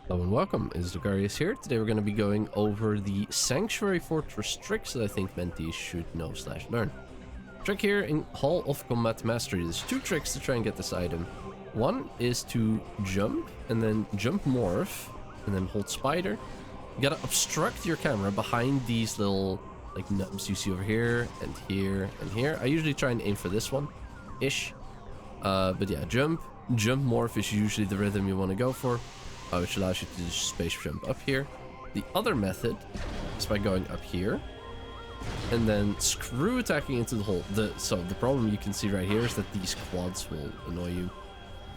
Hello and welcome, Isdogarius here. Today we're going to be going over the Sanctuary Fortress tricks that I think mentees should know / learn. Trick here in Hall of Combat Mastery. There's two tricks to try and get this item. One is to jump, and then jump morph, and then hold spider. You gotta obstruct your camera behind these little like nubs you see over here, and here, and here. I usually try and aim for this one-ish. But yeah, jump morph is usually the rhythm you want to go for. Which allows you to just space jump up here. The other method is by going up here and then screw attacking into the hole. So the problem you can see right here is that these quads will annoy you.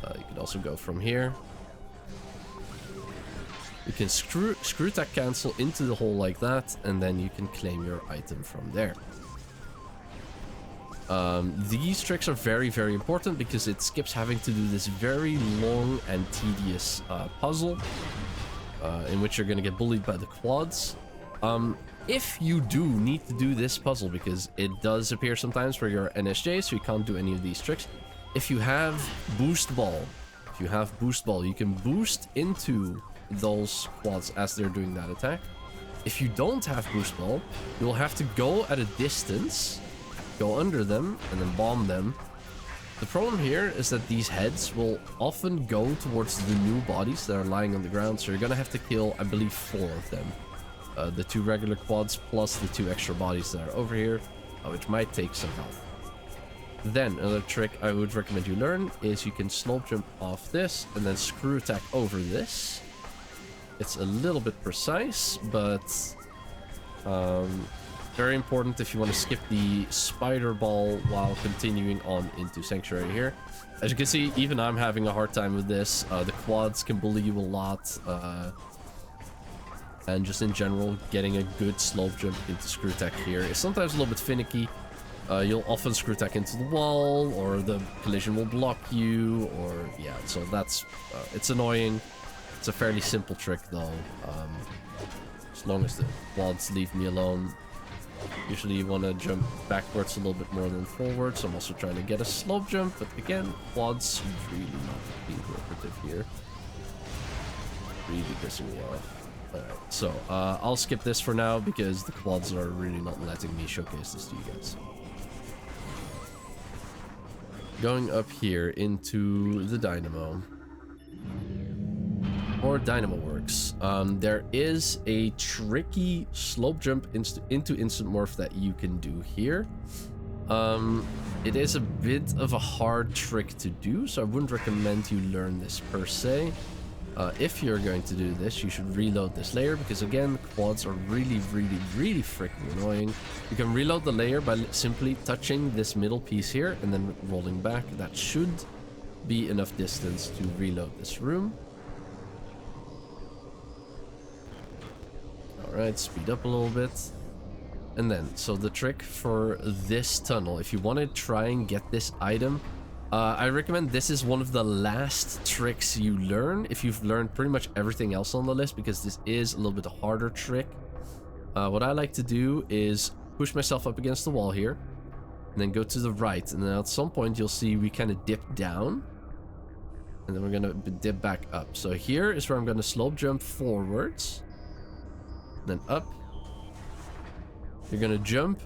You can also go from here. You can screw attack cancel into the hole like that, and then you can claim your item from there. These tricks are very, very important because it skips having to do this very long and tedious puzzle in which you're going to get bullied by the quads. If you do need to do this puzzle, because it does appear sometimes where you're NSJ, so you can't do any of these tricks. If you have boost ball, you can boost into those quads as they're doing that attack. If you don't have boost ball, you will have to go at a distance, go under them, and then bomb them. The problem here is that these heads will often go towards the new bodies that are lying on the ground, so you're gonna have to kill, I believe, 4 of them. The 2 regular quads plus the 2 extra bodies that are over here, which might take some health. Then, another trick I would recommend you learn is you can slope jump off this and then screw attack over this. It's a little bit precise, but very important if you want to skip the spider ball while continuing on into Sanctuary here. As you can see, even I'm having a hard time with this. The quads can bully you a lot. And just in general, getting a good slope jump into screw attack here is sometimes a little bit finicky. You'll often screw attack into the wall, or the collision will block you, or yeah, so that's, it's annoying. It's a fairly simple trick though. As long as the quads leave me alone. Usually you want to jump backwards a little bit more than forwards. I'm also trying to get a slope jump, but again, quads really not being cooperative here. Really pissing me off. Alright, so I'll skip this for now because the quads are really not letting me showcase this to you guys. Going up here into the Dynamo. Or Dynamo Works. There is a tricky slope jump into instant morph that you can do here. It is a bit of a hard trick to do, so I wouldn't recommend you learn this per se. If you're going to do this, you should reload this layer, because again, quads are really freaking annoying. You can reload the layer by simply touching this middle piece here and then rolling back. That should be enough distance to reload this room. Alright, speed up a little bit. And then, so the trick for this tunnel, if you want to try and get this item, I recommend this is one of the last tricks you learn if you've learned pretty much everything else on the list, because this is a little bit a harder trick. What I like to do is push myself up against the wall here, and then go to the right, and then at some point you'll see we kind of dip down, and then we're going to dip back up. So here is where I'm going to slope jump forwards, then up. You're gonna jump,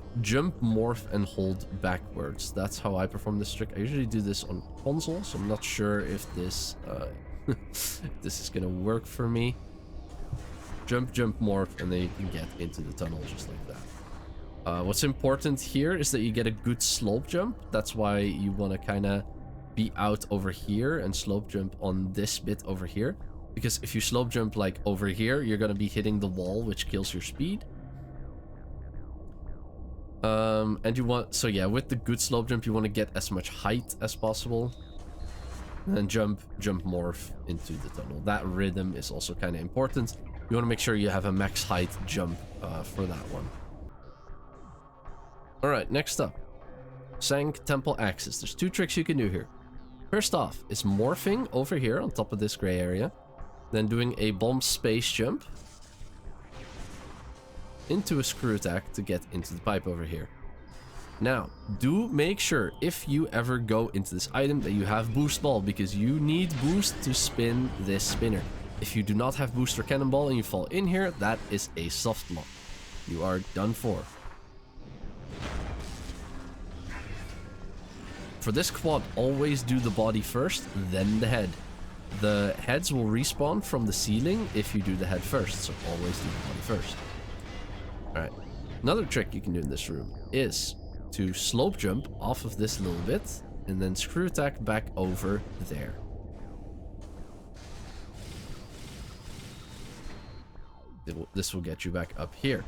morph, and hold backwards. That's how I perform this trick. I usually do this on console, so I'm not sure if this if this is gonna work for me. Jump, morph, and then you can get into the tunnel just like that. What's important here is that you get a good slope jump. That's why you want to kind of be out over here and slope jump on this bit over here. Because if you slope jump like over here, you're gonna be hitting the wall, which kills your speed. And you want, so yeah, with the good slope jump, you want to get as much height as possible. And then jump, morph into the tunnel. That rhythm is also kind of important. You want to make sure you have a max height jump for that one. Alright, next up. Sank Temple Axis. There's 2 tricks you can do here. First off is morphing over here on top of this gray area. Then doing a bomb space jump into a screw attack to get into the pipe over here. Now, do make sure if you ever go into this item that you have boost ball, because you need boost to spin this spinner. If you do not have booster cannonball and you fall in here, that is a soft lock. You are done for. For this quad, always do the body first, then the head. The heads will respawn from the ceiling if you do the head first, so always do the body first. Alright, another trick you can do in this room is to slope jump off of this little bit and then screw attack back over there. This will get you back up here.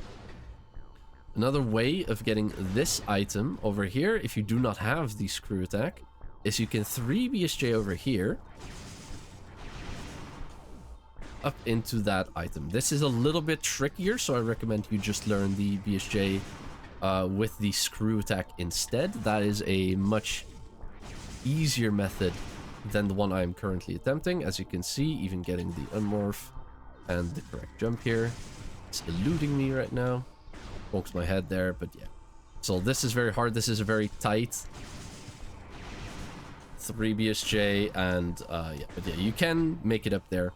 Another way of getting this item over here, if you do not have the screw attack, is you can 3 BSJ over here up into that item. This is a little bit trickier, so I recommend you just learn the BSJ with the screw attack instead. That is a much easier method than the one I'm currently attempting. As you can see, even getting the unmorph and the correct jump here, it's eluding me right now. Pokes my head there, but yeah. So this is very hard. This is a very tight 3 BSJ, and yeah, but yeah, you can make it up there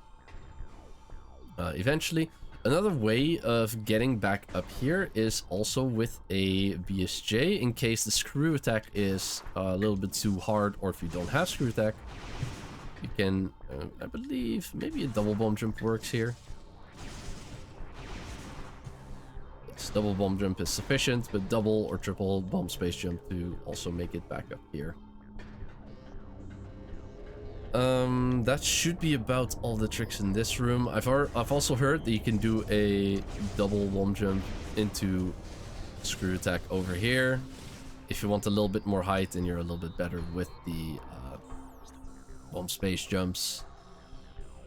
eventually. Another way of getting back up here is also with a BSJ, in case the screw attack is a little bit too hard, or if you don't have screw attack, you can, I believe, maybe a double bomb jump works here. Yes, double bomb jump is sufficient, but double or triple bomb space jump to also make it back up here. That should be about all the tricks in this room. I've also heard that you can do a double bomb jump into screw attack over here. If you want a little bit more height and you're a little bit better with the bomb space jumps.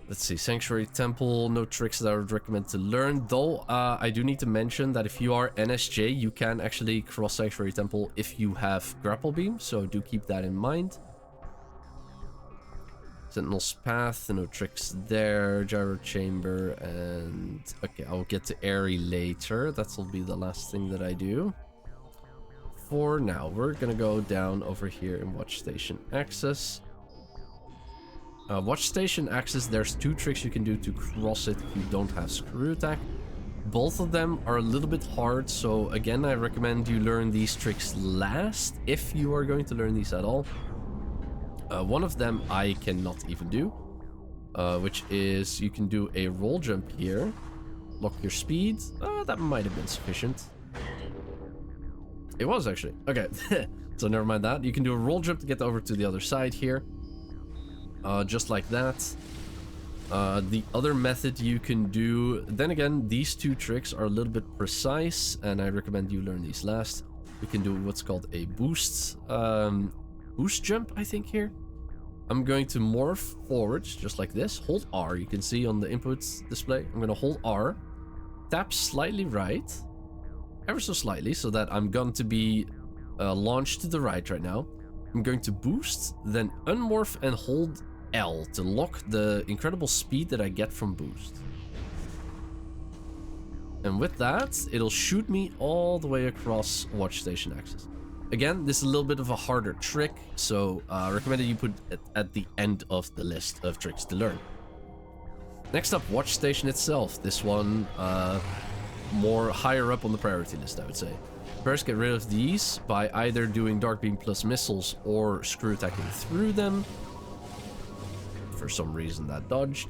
Let's see, Sanctuary Temple, no tricks that I would recommend to learn. Though, I do need to mention that if you are NSJ, you can actually cross Sanctuary Temple if you have Grapple Beam, so do keep that in mind. Sentinel's Path, no tricks there. Gyro Chamber, and... okay, I'll get to Airy later. That'll be the last thing that I do. For now, we're gonna go down over here in Watch Station Access. Watch Station Access, there's 2 tricks you can do to cross it if you don't have Screw Attack. Both of them are a little bit hard, so again, I recommend you learn these tricks last, if you are going to learn these at all. One of them I cannot even do, which is you can do a roll jump here, lock your speed. That might have been sufficient. It was actually. Okay, so never mind that. You can do a roll jump to get over to the other side here, just like that. The other method you can do, then again, these 2 tricks are a little bit precise, and I recommend you learn these last. You can do what's called a boost jump, I think, here. I'm going to morph forwards, just like this. Hold R, you can see on the inputs display. I'm going to hold R, tap slightly right, ever so slightly, so that I'm going to be launched to the right now. I'm going to boost, then unmorph and hold L to lock the incredible speed that I get from boost. And with that, it'll shoot me all the way across Watch Station Access. Again, this is a little bit of a harder trick, so I recommend that you put it at the end of the list of tricks to learn. Next up, Watch Station itself. This one, more higher up on the priority list, I would say. First, get rid of these by either doing Dark Beam plus missiles or screw attacking through them. For some reason, that dodged.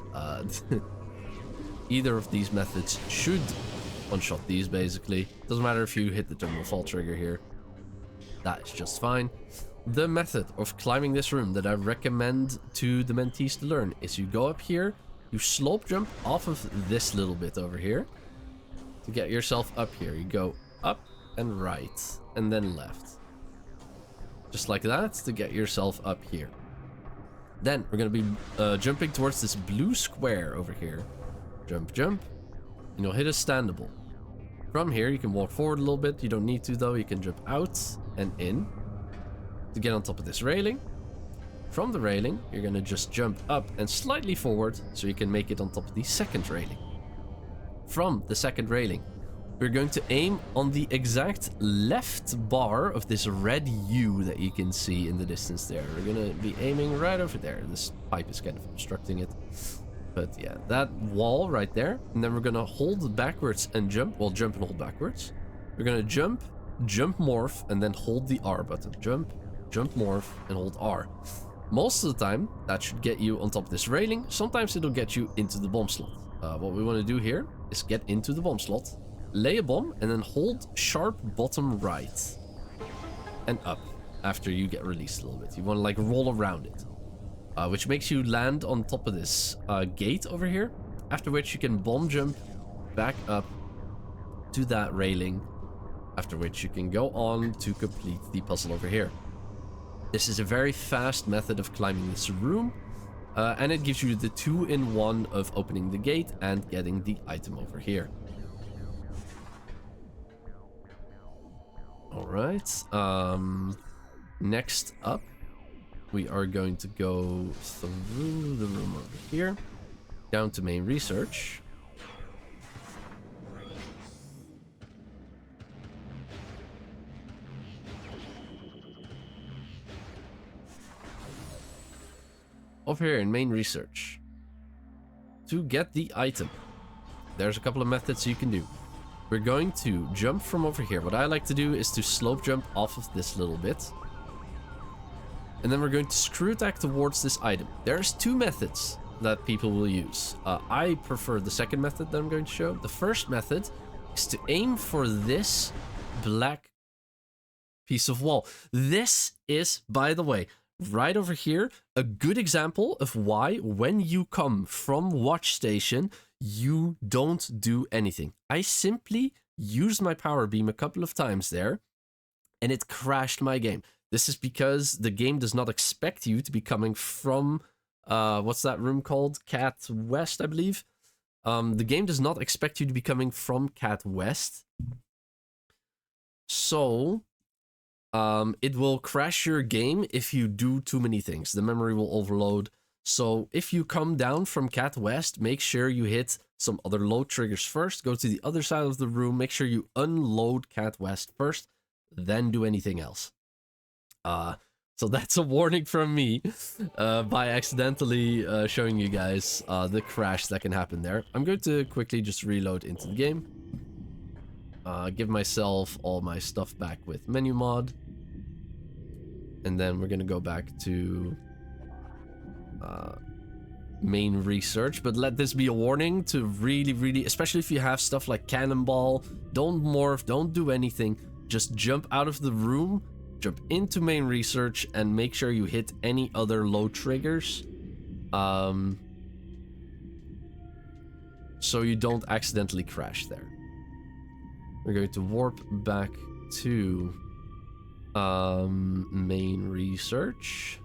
Either of these methods should one-shot these, basically. Doesn't matter if you hit the terminal fall trigger here. That is just fine. The method of climbing this room that I recommend to the mentees to learn is you go up here, you slope jump off of this little bit over here to get yourself up here. You go up and right, and then left. Just like that to get yourself up here. Then we're going to be jumping towards this blue square over here. Jump, jump, and you'll hit a standable. From here, you can walk forward a little bit. You don't need to, though. You can jump out and in to get on top of this railing. From the railing, you're going to just jump up and slightly forward so you can make it on top of the second railing. From the second railing, we're going to aim on the exact left bar of this red U that you can see in the distance there. We're going to be aiming right over there. This pipe is kind of obstructing it. But yeah, that wall right there. And then we're gonna hold backwards and jump. Well, jump and hold backwards. We're gonna jump, jump morph, and then hold the R button. Jump, jump morph, and hold R. Most of the time, that should get you on top of this railing. Sometimes it'll get you into the bomb slot. What we want to do here is get into the bomb slot, lay a bomb, and then hold sharp bottom right and up after you get released a little bit. You want to like roll around it, which makes you land on top of this gate over here, after which you can bomb jump back up to that railing, after which you can go on to complete the puzzle over here. This is a very fast method of climbing this room, and it gives you the 2-in-1 of opening the gate and getting the item over here. Alright, next up, we are going to go through the room over here, down to main research. Over here in main research, to get the item, there's a couple of methods you can do. We're going to jump from over here. What I like to do is to slope jump off of this little bit. And then we're going to screw attack towards this item. There's 2 methods that people will use. I prefer the second method that I'm going to show. The first method is to aim for this black piece of wall. This is, by the way, right over here, a good example of why when you come from watch station, you don't do anything. I simply used my power beam a couple of times there, and it crashed my game. This is because the game does not expect you to be coming from, what's that room called? Cat West, I believe. The game does not expect you to be coming from Cat West. So it will crash your game if you do too many things. The memory will overload. So if you come down from Cat West, make sure you hit some other load triggers first. Go to the other side of the room. Make sure you unload Cat West first, then do anything else. So that's a warning from me by accidentally showing you guys the crash that can happen there. I'm going to quickly just reload into the game. Give myself all my stuff back with menu mod. And then we're going to go back to main research. But let this be a warning to really, especially if you have stuff like cannonball, don't morph, don't do anything. Just jump out of the room, jump into main research, and make sure you hit any other low triggers. So you don't accidentally crash there. We're going to warp back to main research.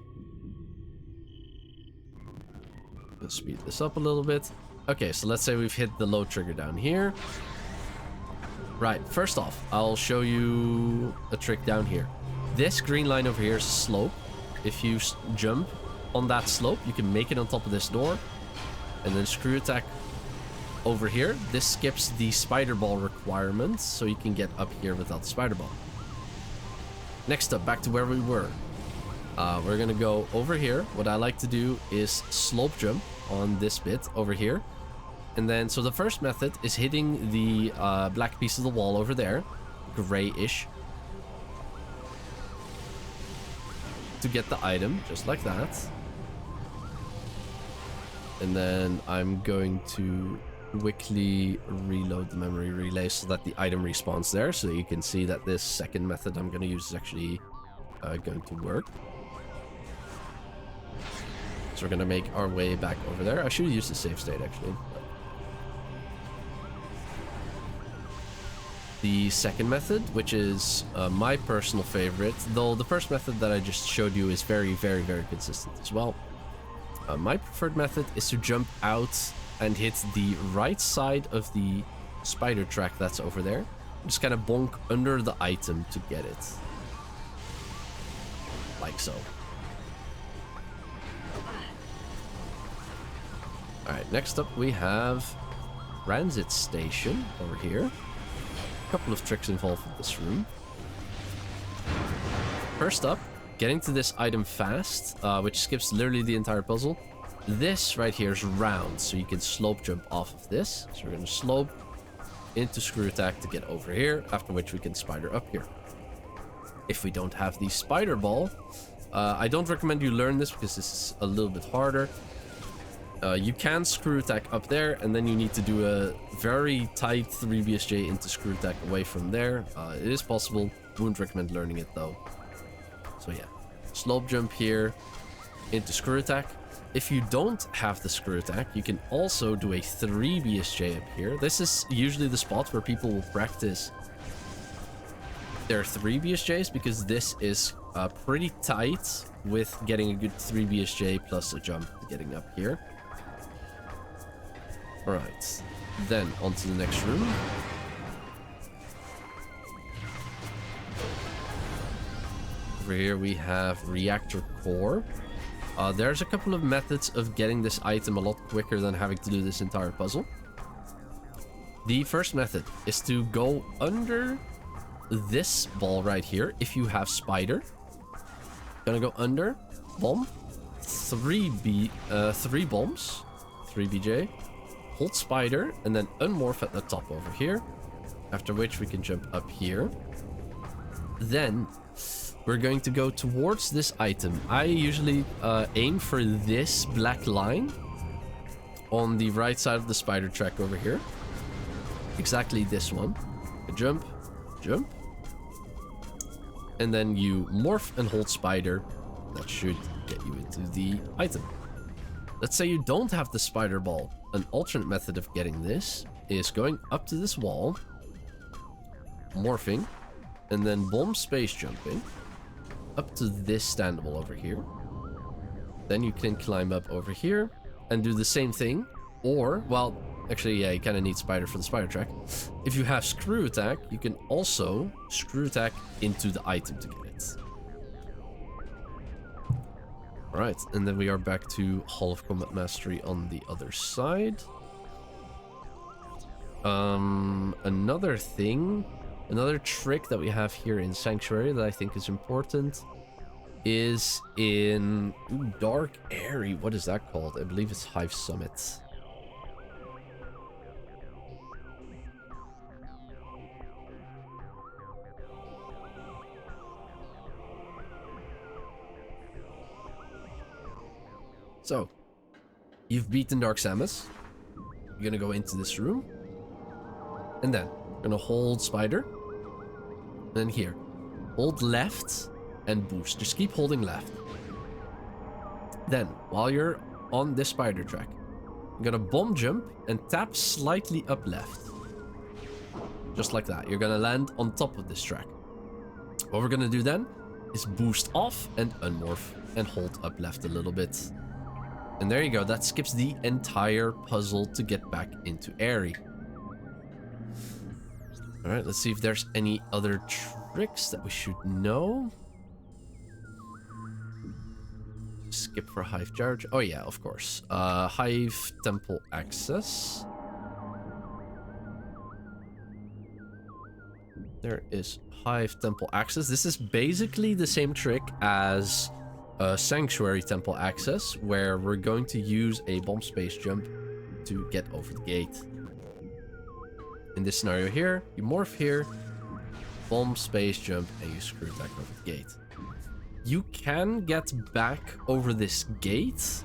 Let's speed this up a little bit. Okay, so let's say we've hit the low trigger down here. Right, first off, I'll show you a trick down here. This green line over here is a slope. If you jump on that slope, you can make it on top of this door. And then screw attack over here. This skips the spider ball requirements, so you can get up here without the spider ball. Next up, back to where we were. We're gonna go over here. What I like to do is slope jump on this bit over here. And then, so the first method is hitting the black piece of the wall over there, gray-ish, to get the item, just like that. And then I'm going to quickly reload the memory relay so that the item respawns there, so you can see that this second method I'm going to use is actually going to work. So we're going to make our way back over there. I should have used the save state actually. The second method, which is my personal favorite, though the first method that I just showed you is very consistent as well. My preferred method is to jump out and hit the right side of the spider track that's over there. Just kind of bonk under the item to get it. Like so. Alright, next up we have transit station over here. A couple of tricks involved with this room. First up, getting to this item fast, which skips literally the entire puzzle. this right here is round, so you can slope jump off of this. So we're going to slope into screw attack to get over here, after which we can spider up here. If we don't have the spider ball, I don't recommend you learn this because this is a little bit harder. You can screw attack up there, and then you need to do a very tight 3BSJ into screw attack away from there. It is possible. Wouldn't recommend learning it though. So yeah, slope jump here into screw attack. If you don't have the screw attack, you can also do a 3BSJ up here. This is usually the spot where people will practice their 3BSJs, because this is pretty tight with getting a good 3BSJ plus a jump getting up here. Alright, then on to the next room. Over here we have reactor core. There's a couple of methods of getting this item a lot quicker than having to do this entire puzzle. The first method is to go under this ball right here if you have spider. Gonna go under, bomb, 3 bombs, 3BJ, hold spider, and then unmorph at the top over here. After which we can jump up here. Then we're going to go towards this item. I usually aim for this black line on the right side of the spider track over here. Exactly this one. Jump, jump. And then you morph and hold spider. That should get you into the item. Let's say you don't have the spider ball. An alternate method of getting this is going up to this wall, morphing, and then bomb space jumping up to this standable over here. Then you can climb up over here and do the same thing. Or, well, actually, yeah, you kind of need spider for the spider track. If you have screw attack, you can also screw attack into the item to get it. Alright, and then we are back to Hall of Combat Mastery on the other side. Another thing, another trick that we have here in Sanctuary that I think is important is in Dark Airy. What is that called? I believe it's Hive Summit. So, you've beaten Dark Samus. You're gonna go into this room. And then, you're gonna hold spider. And then here, hold left and boost. Just keep holding left. Then, while you're on this spider track, you're gonna bomb jump and tap slightly up left. Just like that. You're gonna land on top of this track. What we're gonna do then is boost off and unmorph and hold up left a little bit. And there you go, that skips the entire puzzle to get back into Airy. Alright, let's see if there's any other tricks that we should know. Skip for Hive Charge. Oh yeah, of course. Hive Temple Access. There is Hive Temple Access. This is basically the same trick as Sanctuary Temple Access, where we're going to use a bomb space jump to get over the gate. In this scenario here, you morph here, bomb space jump, and you screw back over the gate. You can get back over this gate.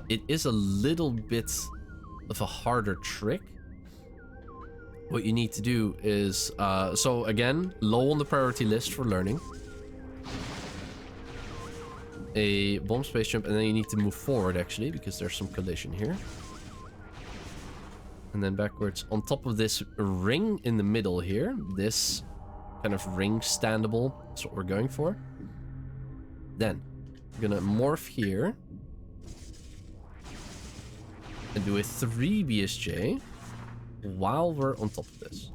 It is a little bit of a harder trick. What you need to do is, so again, low on the priority list for learning. A bomb space jump, and then you need to move forward actually, because there's some collision here. And then backwards on top of this ring in the middle here. This kind of ring standable. That's what we're going for. Then we're gonna morph here and do a 3BSJ while we're on top of this.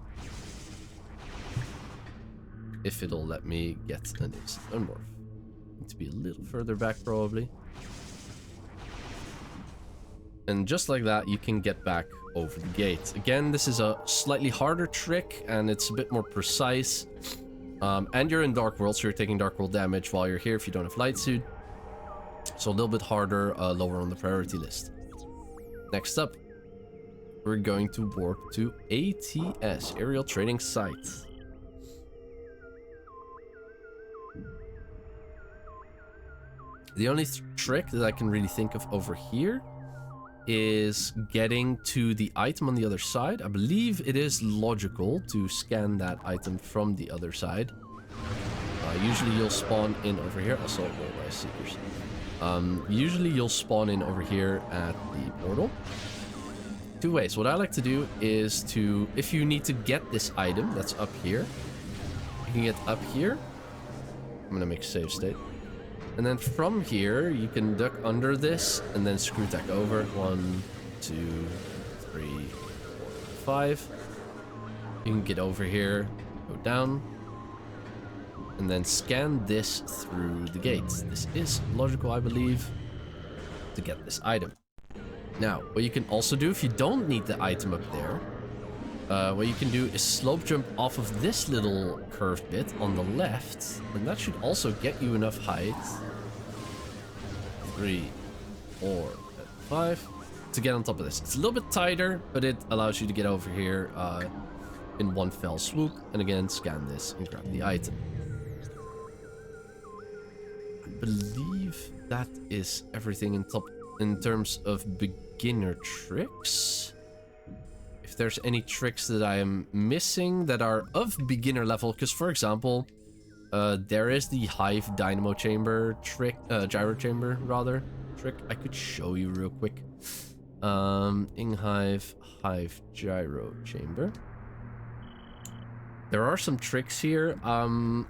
If it'll let me get an instant unmorph. Need to be a little further back probably. And just like that, you can get back over the gate. Again, this is a slightly harder trick, and it's a bit more precise. And you're in Dark World, so you're taking Dark World damage while you're here if you don't have Light Suit. So a little bit harder, lower on the priority list. Next up, we're going to warp to ATS, Aerial Training Site. The only trick that I can really think of over here is getting to the item on the other side. I believe it is logical to scan that item from the other side. Usually you'll spawn in over here. Also, oh, nice seekers. Usually you'll spawn in over here at the portal. Two ways. What I like to do is to, if you need to get this item that's up here, you can get up here. I'm gonna make a save state. And then from here, you can duck under this and then screw tack over. 1, 2, 3, 4, 5. You can get over here, go down, and then scan this through the gates. This is logical, I believe, to get this item. Now, what you can also do if you don't need the item up there, what you can do is slope jump off of this little curved bit on the left, and that should also get you enough height. 3, 4, 5 to get on top of this. It's a little bit tighter, but it allows you to get over here in one fell swoop, and again scan this and grab the item. I believe that is everything in terms of beginner tricks. If there's any tricks that I am missing that are of beginner level, because for example, there is the Hive Dynamo Chamber trick, Gyro Chamber rather trick. I could show you real quick. Hive Gyro Chamber. There are some tricks here.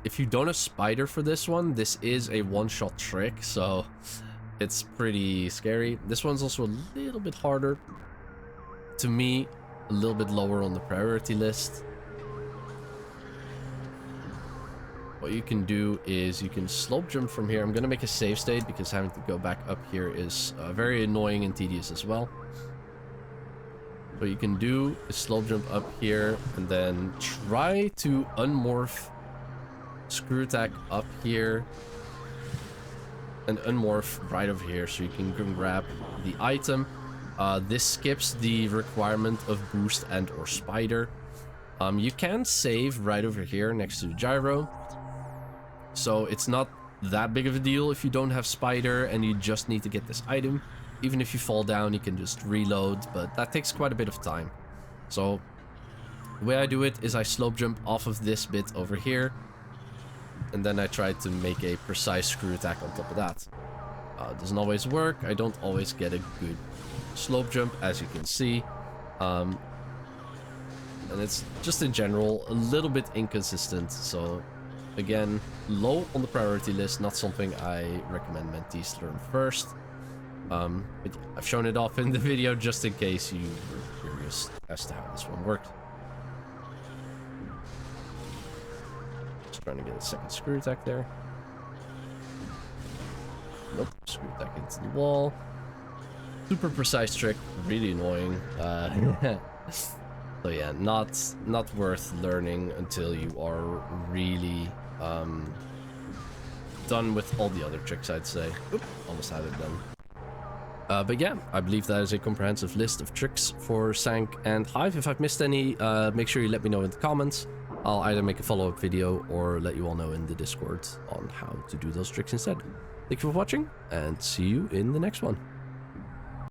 If you don't have Spider for this one, this is a one-shot trick, so it's pretty scary. This one's also a little bit harder. To me, a little bit lower on the priority list. What you can do is you can slope jump from here. I'm going to make a save state because having to go back up here is very annoying and tedious as well. What you can do is slope jump up here and then try to unmorph, screw attack up here, and unmorph right over here so you can grab the item. This skips the requirement of boost and or spider. You can save right over here next to the gyro. So it's not that big of a deal if you don't have spider and you just need to get this item. Even if you fall down, you can just reload, but that takes quite a bit of time. So the way I do it is I slope jump off of this bit over here, and then I try to make a precise screw attack on top of that. It doesn't always work. I don't always get a good slope jump, as you can see. And it's just in general a little bit inconsistent. So again, low on the priority list, not something I recommend mentees learn first. But yeah, I've shown it off in the video just in case you were curious as to how this one worked. Just trying to get a second screw attack there. Nope, screw attack into the wall. Super precise trick, really annoying. So yeah, not worth learning until you are really done with all the other tricks, I'd say. Oop, almost had it done. But yeah, I believe that is a comprehensive list of tricks for Sank and Hive. If I've missed any, make sure you let me know in the comments. I'll either make a follow-up video or let you all know in the Discord on how to do those tricks instead. Thank you for watching, and see you in the next one.